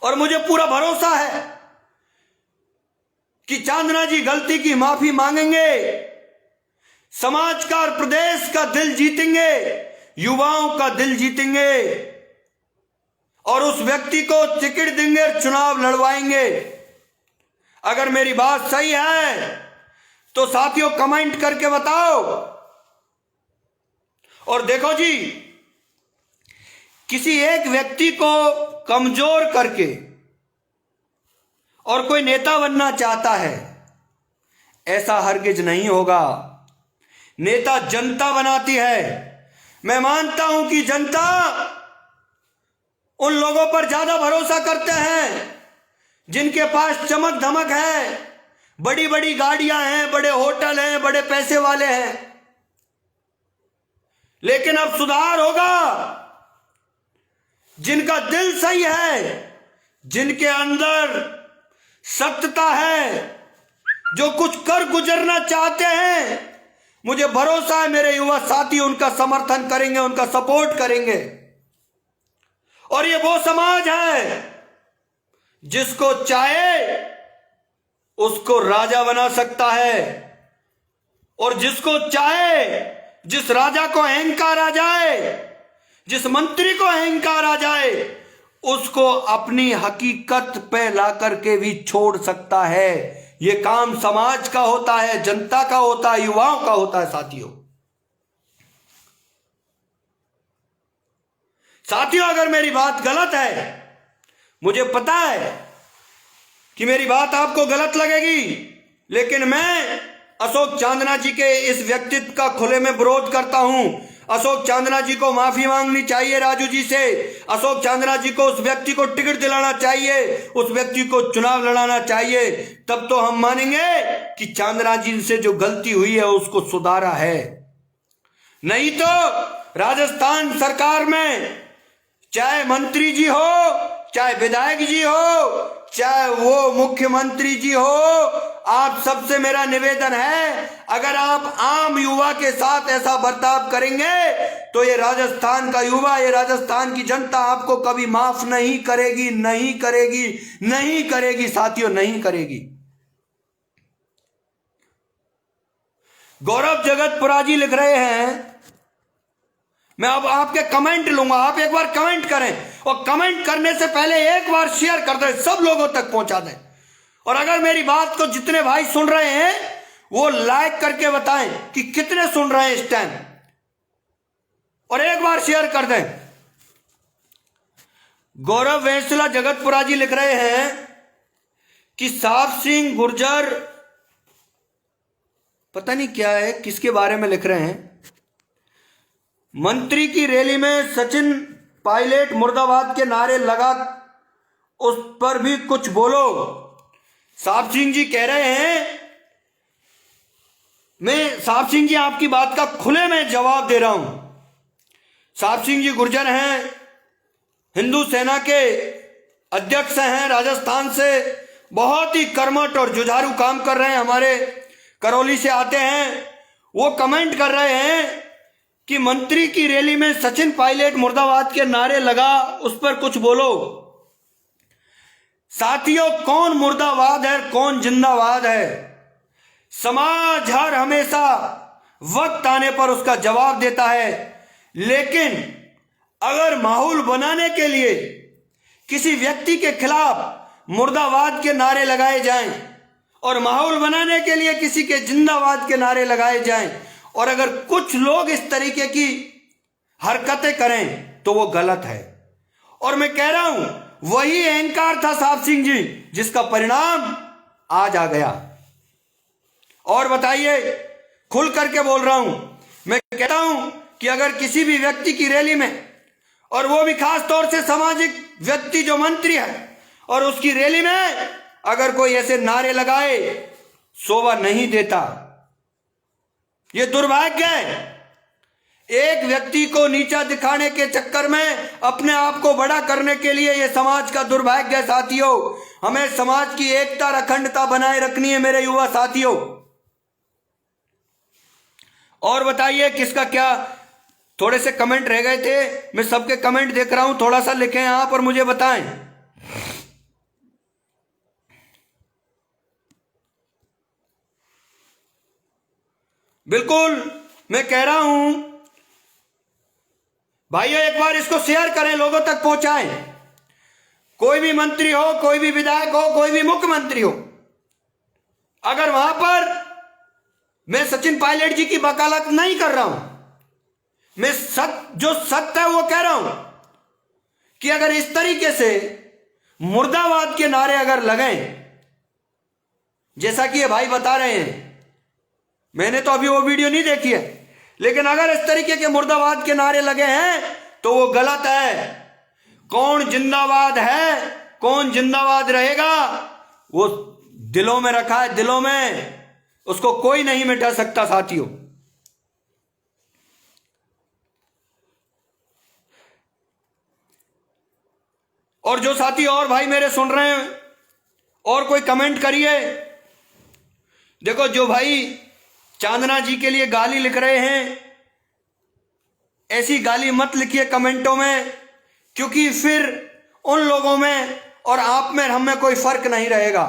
और मुझे पूरा भरोसा है कि चांदना जी गलती की माफी मांगेंगे, समाज का और प्रदेश का दिल जीतेंगे, युवाओं का दिल जीतेंगे और उस व्यक्ति को टिकट देंगे, चुनाव लड़वाएंगे। अगर मेरी बात सही है तो साथियों कमेंट करके बताओ। और देखो जी, किसी एक व्यक्ति को कमजोर करके और कोई नेता बनना चाहता है, ऐसा हरगिज नहीं होगा। नेता जनता बनाती है। मैं मानता हूं कि जनता उन लोगों पर ज्यादा भरोसा करते हैं जिनके पास चमक धमक है, बड़ी बड़ी गाड़ियां हैं, बड़े होटल हैं, बड़े पैसे वाले हैं। लेकिन अब सुधार होगा। जिनका दिल सही है, जिनके अंदर सत्यता है, जो कुछ कर गुजरना चाहते हैं, मुझे भरोसा है मेरे युवा साथी उनका समर्थन करेंगे, उनका सपोर्ट करेंगे। और ये वो समाज है जिसको चाहे उसको राजा बना सकता है, और जिसको चाहे, जिस राजा को अहंकार आ जाए, जिस मंत्री को अहंकार आ जाए, उसको अपनी हकीकत पे ला करके भी छोड़ सकता है। ये काम समाज का होता है, जनता का होता है, युवाओं का होता है। साथियों अगर मेरी बात गलत है, मुझे पता है कि मेरी बात आपको गलत लगेगी, लेकिन मैं अशोक चांदना जी के इस व्यक्तित्व का खुले में विरोध करता हूं। अशोक चांदना जी को माफी मांगनी चाहिए राजू जी से। अशोक चांदना जी को उस व्यक्ति को टिकट दिलाना चाहिए, उस व्यक्ति को चुनाव लड़ाना चाहिए। तब तो हम मानेंगे कि चांदना जी से जो गलती हुई है उसको सुधारा है। नहीं तो राजस्थान सरकार में चाहे मंत्री जी हो, चाहे विधायक जी हो, चाहे वो मुख्यमंत्री जी हो, आप सबसे मेरा निवेदन है, अगर आप आम युवा के साथ ऐसा बर्ताव करेंगे तो ये राजस्थान का युवा, ये राजस्थान की जनता आपको कभी माफ नहीं करेगी, नहीं करेगी, नहीं करेगी साथियों, नहीं करेगी। गौरव जगतपुरा जी लिख रहे हैं, मैं अब आपके कमेंट लूंगा, आप एक बार कमेंट करें और कमेंट करने से पहले एक बार शेयर कर दें, सब लोगों तक पहुंचा दें। और अगर मेरी बात को जितने भाई सुन रहे हैं वो लाइक करके बताएं कि कितने सुन रहे हैं इस टाइम, और एक बार शेयर कर दें। गौरव वेंसला जगतपुरा जी लिख रहे हैं कि साहब सिंह गुर्जर, पता नहीं क्या है, किसके बारे में लिख रहे हैं। मंत्री की रैली में सचिन पायलट मुर्दाबाद के नारे लगा, उस पर भी कुछ बोलो। साहब सिंह जी कह रहे हैं, मैं साहब सिंह जी आपकी बात का खुले में जवाब दे रहा हूं। साहब सिंह जी गुर्जर हैं, हिंदू सेना के अध्यक्ष हैं, राजस्थान से बहुत ही कर्मठ और जुझारू काम कर रहे हैं, हमारे करौली से आते हैं। वो कमेंट कर रहे हैं कि मंत्री की रैली में सचिन पायलट मुर्दाबाद के नारे लगा, उस पर कुछ बोलो। साथियों कौन मुर्दाबाद है, कौन जिंदाबाद है? समाज हर हमेशा वक्त आने पर उसका जवाब देता है, लेकिन अगर माहौल बनाने के लिए किसी व्यक्ति के खिलाफ मुर्दाबाद के नारे लगाए जाएं और माहौल बनाने के लिए किसी के जिंदाबाद के नारे लगाए जाएं, और अगर कुछ लोग इस तरीके की हरकतें करें तो वो गलत है। और मैं कह रहा हूं वही अहंकार था साहब सिंह जी, जिसका परिणाम आज आ गया। और बताइए, खुल करके बोल रहा हूं, मैं कहता हूं कि अगर किसी भी व्यक्ति की रैली में, और वो भी खास तौर से सामाजिक व्यक्ति जो मंत्री है, और उसकी रैली में अगर कोई ऐसे नारे लगाए, शोभा नहीं देता। ये दुर्भाग्य है। एक व्यक्ति को नीचा दिखाने के चक्कर में अपने आप को बड़ा करने के लिए ये समाज का दुर्भाग्य है साथियों। हमें समाज की एकता और अखंडता बनाए रखनी है मेरे युवा साथियों। और बताइए किसका क्या, थोड़े से कमेंट रह गए थे, मैं सबके कमेंट देख रहा हूं, थोड़ा सा लिखें यहां पर, मुझे बताएं। बिल्कुल मैं कह रहा हूं भाइयों, एक बार इसको शेयर करें, लोगों तक पहुंचाएं। कोई भी मंत्री हो, कोई भी विधायक हो, कोई भी मुख्यमंत्री हो, अगर वहां पर मैं सचिन पायलट जी की वकालत नहीं कर रहा हूं, मैं जो सत्य है वो कह रहा हूं कि अगर इस तरीके से मुर्दाबाद के नारे अगर लगें, जैसा कि ये भाई बता रहे हैं, मैंने तो अभी वो वीडियो नहीं देखी है, लेकिन अगर इस तरीके के मुर्दाबाद के नारे लगे हैं तो वो गलत है। कौन जिंदाबाद है, कौन जिंदाबाद रहेगा, वो दिलों में रखा है, दिलों में, उसको कोई नहीं मिटा सकता साथियों। और जो साथी और भाई मेरे सुन रहे हैं, और कोई कमेंट करिए। देखो, जो भाई चांदना जी के लिए गाली लिख रहे हैं, ऐसी गाली मत लिखिए कमेंटों में, क्योंकि फिर उन लोगों में और आप में, हम में कोई फर्क नहीं रहेगा।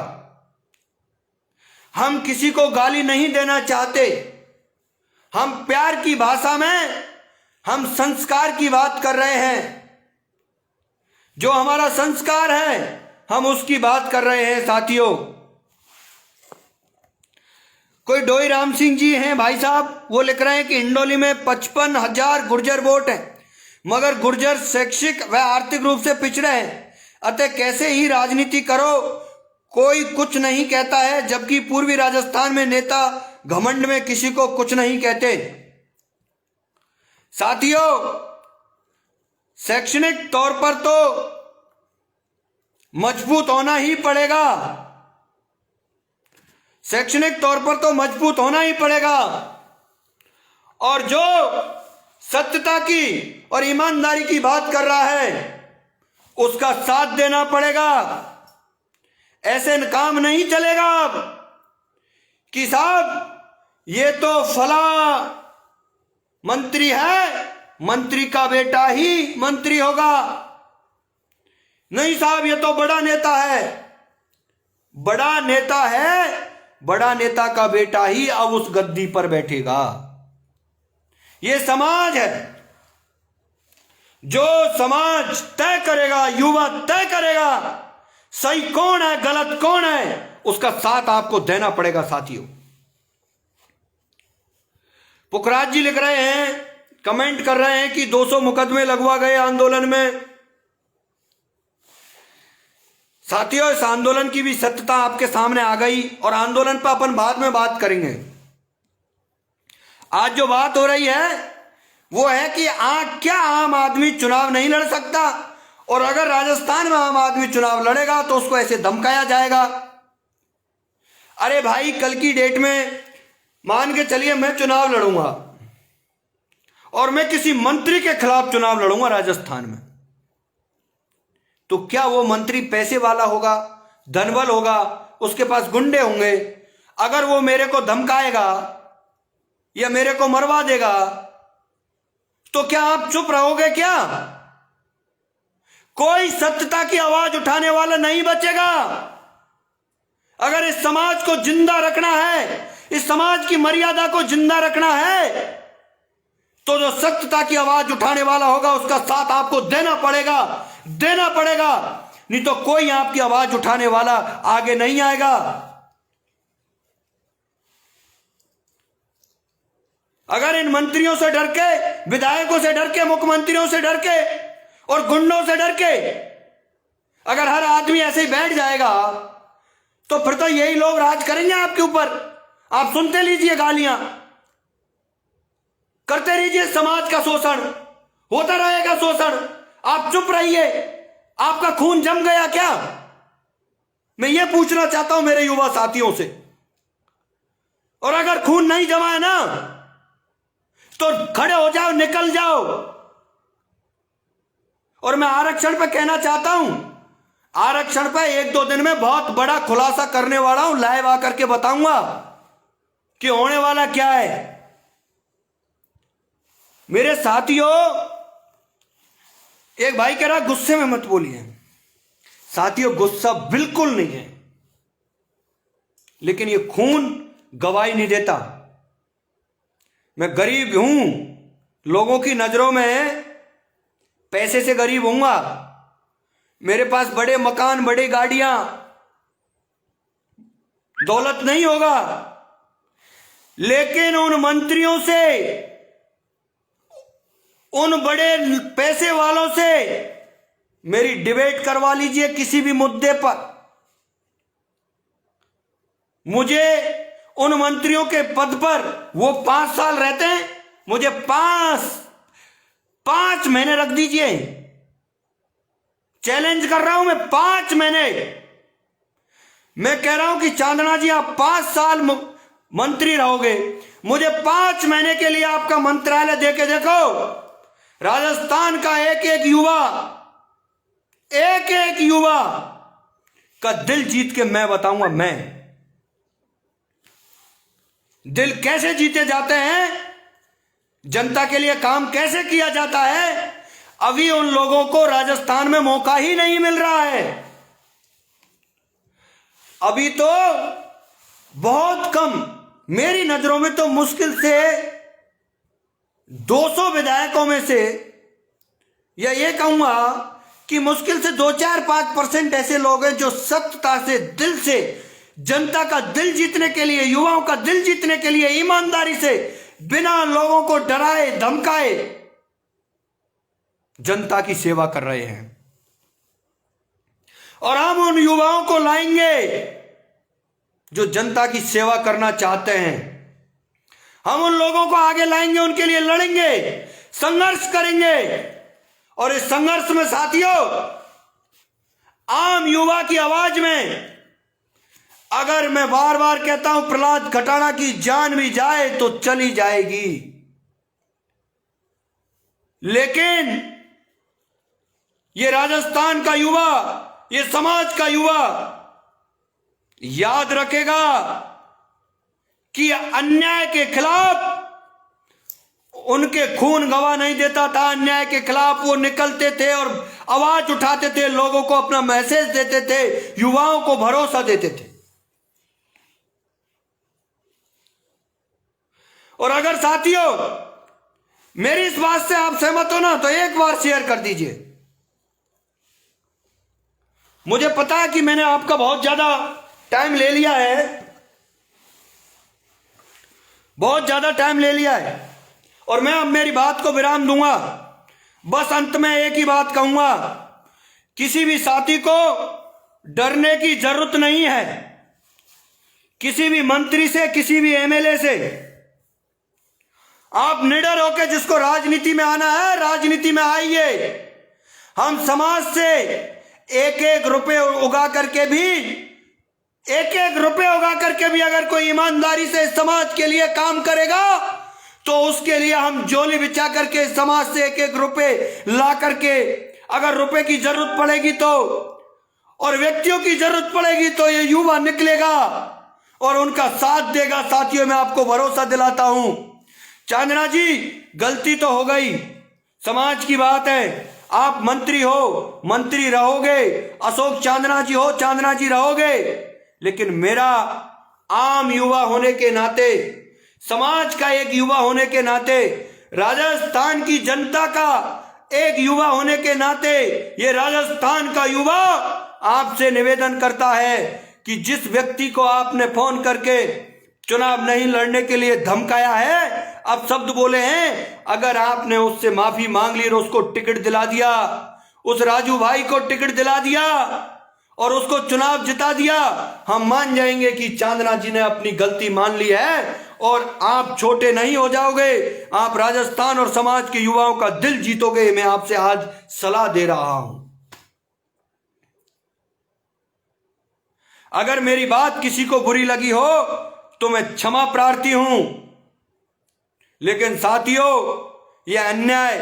हम किसी को गाली नहीं देना चाहते, हम प्यार की भाषा में, हम संस्कार की बात कर रहे हैं। जो हमारा संस्कार है हम उसकी बात कर रहे हैं साथियों। कोई डोई राम सिंह जी हैं भाई साहब, वो लिख रहे हैं कि हिंडोली में 55,000 गुर्जर वोट हैं, मगर गुर्जर शैक्षिक व आर्थिक रूप से पिछड़े हैं, अतः कैसे ही राजनीति करो कोई कुछ नहीं कहता है, जबकि पूर्वी राजस्थान में नेता घमंड में किसी को कुछ नहीं कहते। साथियों, शैक्षणिक तौर पर तो मजबूत होना ही पड़ेगा, शैक्षणिक तौर पर तो मजबूत होना ही पड़ेगा, और जो सत्यता की और ईमानदारी की बात कर रहा है उसका साथ देना पड़ेगा। ऐसे काम नहीं चलेगा अब कि साहब ये तो फला मंत्री है, मंत्री का बेटा ही मंत्री होगा। नहीं साहब, ये तो बड़ा नेता है, बड़ा नेता है, बड़ा नेता का बेटा ही अब उस गद्दी पर बैठेगा। ये समाज है, जो समाज तय करेगा, युवा तय करेगा सही कौन है गलत कौन है, उसका साथ आपको देना पड़ेगा। साथियों, पुखराज जी लिख रहे हैं, कमेंट कर रहे हैं कि 200 मुकदमे लगवा गए आंदोलन में। साथियों, इस आंदोलन की भी सत्यता आपके सामने आ गई, और आंदोलन पर अपन बाद में बात करेंगे। आज जो बात हो रही है वो है कि क्या आम आदमी चुनाव नहीं लड़ सकता, और अगर राजस्थान में आम आदमी चुनाव लड़ेगा तो उसको ऐसे धमकाया जाएगा। अरे भाई, कल की डेट में मान के चलिए मैं चुनाव लड़ूंगा और मैं किसी मंत्री के खिलाफ चुनाव लड़ूंगा राजस्थान में, तो क्या वो मंत्री पैसे वाला होगा, धनबल होगा, उसके पास गुंडे होंगे? अगर वो मेरे को धमकाएगा या मेरे को मरवा देगा तो क्या आप चुप रहोगे? क्या कोई सत्यता की आवाज उठाने वाला नहीं बचेगा। अगर इस समाज को जिंदा रखना है, इस समाज की मर्यादा को जिंदा रखना है, तो जो सत्यता की आवाज उठाने वाला होगा उसका साथ आपको देना पड़ेगा, देना पड़ेगा, नहीं तो कोई आपकी आवाज उठाने वाला आगे नहीं आएगा। अगर इन मंत्रियों से डर के, विधायकों से डर के, मुख्यमंत्रियों से डर के और गुंडों से डर के अगर हर आदमी ऐसे ही बैठ जाएगा तो फिर तो यही लोग राज करेंगे आपके ऊपर। आप सुनते लीजिए गालियां, करते रहिए, समाज का शोषण होता रहेगा, शोषण। आप चुप रहिए। आपका खून जम गया क्या? मैं ये पूछना चाहता हूं मेरे युवा साथियों से। और अगर खून नहीं जमा है ना तो खड़े हो जाओ, निकल जाओ। और मैं आरक्षण पे कहना चाहता हूं, आरक्षण पे 1-2 दिन में बहुत बड़ा खुलासा करने वाला हूं, लाइव आकर के बताऊंगा कि होने वाला क्या है। मेरे साथियों, एक भाई कह रहा गुस्से में मत बोलिए। साथियों, गुस्सा बिल्कुल नहीं है, लेकिन ये खून गवाही नहीं देता। मैं गरीब हूं, लोगों की नजरों में पैसे से गरीब हूंगा, मेरे पास बड़े मकान, बड़ी गाड़ियां, दौलत नहीं होगा, लेकिन उन मंत्रियों से, उन बड़े पैसे वालों से मेरी डिबेट करवा लीजिए किसी भी मुद्दे पर। मुझे उन मंत्रियों के पद पर, वो 5 साल रहते हैं, मुझे 5 महीने रख दीजिए। चैलेंज कर रहा हूं मैं, 5 महीने। मैं कह रहा हूं कि चांदना जी, आप 5 साल मंत्री रहोगे, मुझे 5 महीने के लिए आपका मंत्रालय देके देखो। राजस्थान का एक एक युवा का दिल जीत के मैं बताऊंगा। मैं दिल कैसे जीते जाते हैं, जनता के लिए काम कैसे किया जाता है, अभी उन लोगों को राजस्थान में मौका ही नहीं मिल रहा है। अभी तो बहुत कम, मेरी नजरों में तो मुश्किल से 200 विधायकों में से, या ये कहूंगा कि मुश्किल से 2-4-5% ऐसे लोग हैं जो सत्यता से, दिल से जनता का दिल जीतने के लिए, युवाओं का दिल जीतने के लिए ईमानदारी से, बिना लोगों को डराए धमकाए जनता की सेवा कर रहे हैं। और हम उन युवाओं को लाएंगे जो जनता की सेवा करना चाहते हैं। हम उन लोगों को आगे लाएंगे, उनके लिए लड़ेंगे, संघर्ष करेंगे। और इस संघर्ष में साथियों, आम युवा की आवाज में, अगर मैं बार बार कहता हूं प्रहलाद खटाना की जान भी जाए तो चली जाएगी, लेकिन ये राजस्थान का युवा, ये समाज का युवा याद रखेगा कि अन्याय के खिलाफ उनके खून गवाह नहीं देता था। अन्याय के खिलाफ वो निकलते थे और आवाज उठाते थे, लोगों को अपना मैसेज देते थे, युवाओं को भरोसा देते थे। और अगर साथियों मेरी इस बात से आप सहमत हो ना, तो एक बार शेयर कर दीजिए। मुझे पता है कि मैंने आपका बहुत ज्यादा टाइम ले लिया है, बहुत ज्यादा टाइम ले लिया है, और मैं अब मेरी बात को विराम दूंगा। बस अंत में एक ही बात कहूंगा, किसी भी साथी को डरने की जरूरत नहीं है। किसी भी मंत्री से, किसी भी एमएलए से आप निडर होकर, जिसको राजनीति में आना है राजनीति में आइए। हम समाज से एक एक रुपए उगा करके भी अगर कोई ईमानदारी से समाज के लिए काम करेगा, तो उसके लिए हम झोली बिछा करके समाज से एक एक रुपए ला करके, अगर रुपए की जरूरत पड़ेगी तो, और व्यक्तियों की जरूरत पड़ेगी तो ये युवा निकलेगा और उनका साथ देगा। साथियों, मैं आपको भरोसा दिलाता हूं। चांदना जी, गलती तो हो गई, समाज की बात है। आप मंत्री हो, मंत्री रहोगे, अशोक चांदना जी हो, चांदना जी रहोगे, लेकिन मेरा आम युवा होने के नाते, समाज का एक युवा होने के नाते, राजस्थान की जनता का एक युवा होने के नाते, ये राजस्थान का युवा आपसे निवेदन करता है कि जिस व्यक्ति को आपने फोन करके चुनाव नहीं लड़ने के लिए धमकाया है, अब शब्द बोले हैं, अगर आपने उससे माफी मांग ली और उसको टिकट दिला दिया, उस राजू भाई को टिकट दिला दिया और उसको चुनाव जिता दिया, हम मान जाएंगे कि चांदना जी ने अपनी गलती मान ली है और आप छोटे नहीं हो जाओगे। आप राजस्थान और समाज के युवाओं का दिल जीतोगे। मैं आपसे आज सलाह दे रहा हूं। अगर मेरी बात किसी को बुरी लगी हो तो मैं क्षमा प्रार्थी हूं, लेकिन साथियों, यह अन्याय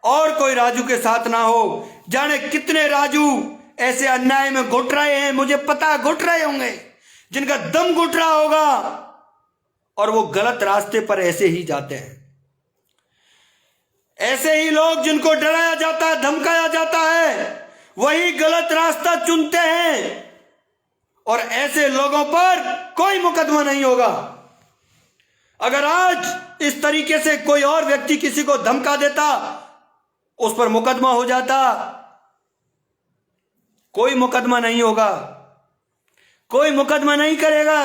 और कोई राजू के साथ ना हो। जाने कितने राजू ऐसे अन्याय में घुट रहे हैं, मुझे पता है घुट रहे होंगे, जिनका दम घुट रहा होगा, और वो गलत रास्ते पर ऐसे ही जाते हैं। ऐसे ही लोग जिनको डराया जाता है, धमकाया जाता है, वही गलत रास्ता चुनते हैं, और ऐसे लोगों पर कोई मुकदमा नहीं होगा। अगर आज इस तरीके से कोई और व्यक्ति किसी को धमका देता, उस पर मुकदमा हो जाता, कोई मुकदमा नहीं होगा, कोई मुकदमा नहीं करेगा।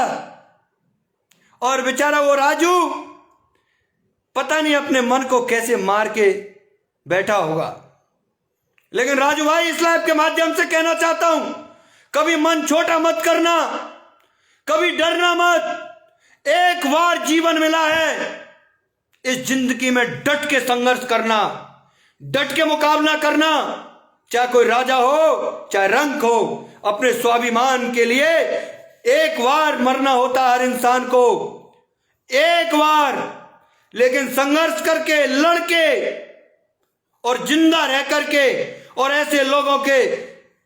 और बेचारा वो राजू पता नहीं अपने मन को कैसे मार के बैठा होगा। लेकिन राजू भाई, इस लाइव के माध्यम से कहना चाहता हूं, कभी मन छोटा मत करना, कभी डरना मत। एक बार जीवन मिला है, इस जिंदगी में डट के संघर्ष करना, डट के मुकाबला करना, चाहे कोई राजा हो चाहे रंक हो। अपने स्वाभिमान के लिए एक बार मरना होता हर इंसान को, एक बार, लेकिन संघर्ष करके, लड़के और जिंदा रह करके, और ऐसे लोगों के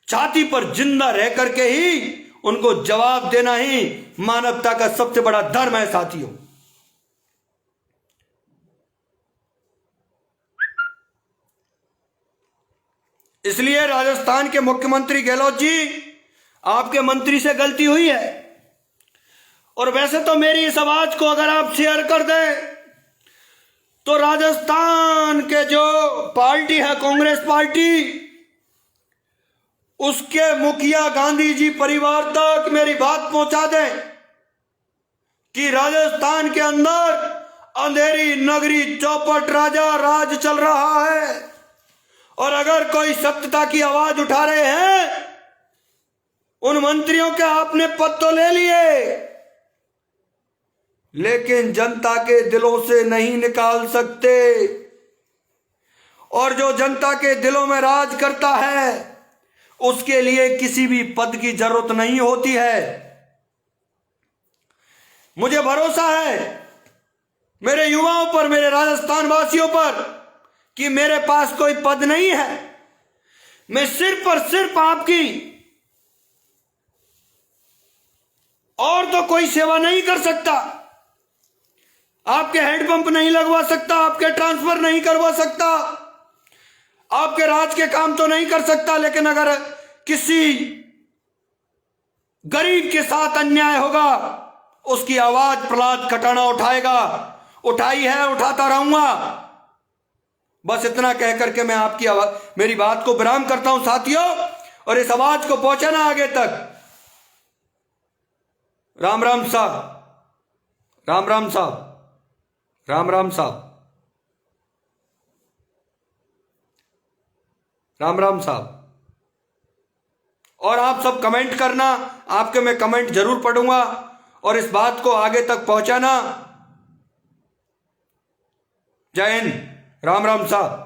छाती पर जिंदा रह करके ही उनको जवाब देना ही मानवता का सबसे बड़ा धर्म है। साथियों, इसलिए राजस्थान के मुख्यमंत्री गहलोत जी, आपके मंत्री से गलती हुई है। और वैसे तो मेरी इस आवाज को अगर आप शेयर कर दें तो राजस्थान के जो पार्टी है, कांग्रेस पार्टी, उसके मुखिया गांधी जी परिवार तक मेरी बात पहुंचा दें कि राजस्थान के अंदर अंधेरी नगरी चौपट राजा राज चल रहा है, और अगर कोई सत्यता की आवाज उठा रहे हैं, उन मंत्रियों के आपने पद तो ले लिए, लेकिन जनता के दिलों से नहीं निकाल सकते। और जो जनता के दिलों में राज करता है उसके लिए किसी भी पद की जरूरत नहीं होती है। मुझे भरोसा है मेरे युवाओं पर, मेरे राजस्थान वासियों पर, कि मेरे पास कोई पद नहीं है। मैं सिर्फ और सिर्फ आपकी और तो कोई सेवा नहीं कर सकता। आपके हैंडपंप नहीं लगवा सकता, आपके ट्रांसफर नहीं करवा सकता, आपके राज के काम तो नहीं कर सकता, लेकिन अगर किसी गरीब के साथ अन्याय होगा उसकी आवाज प्रहलाद खटाना उठाएगा, उठाई है, उठाता रहूंगा। बस इतना कह करके मैं आपकी आवाज, मेरी बात को विराम करता हूं साथियों, और इस आवाज को पहुंचाना आगे तक। राम राम साहब, राम राम साहब, राम राम साहब, राम राम साहब। और आप सब कमेंट करना, आपके मैं कमेंट जरूर पढ़ूंगा, और इस बात को आगे तक पहुंचाना। जय हिंद, राम राम साहब।